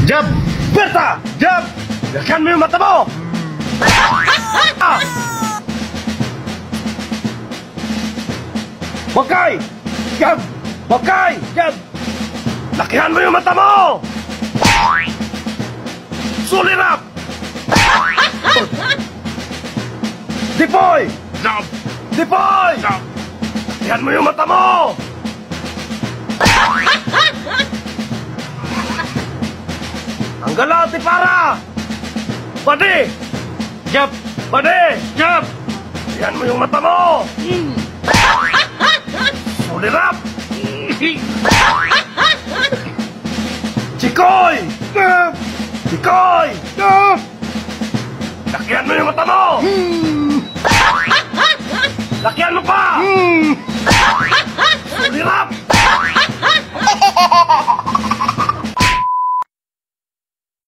Jab! Berta! Jab! Lakihan mo yung mata mo! Wakay! Jab! Wakay! Jab! Lakihan mo yung mata mo! Sulirap! Dipoy! Jab! Dipoy! Jab! Lakihan mo yung mata mo! Ang galati para! Badi! Jab! Badi! Jab! Lakihan mo yung mata mo! Sulirap! Chikoy! Chikoy! Lakihan mo yung mata mo! Lakihan mo pa! Sulirap!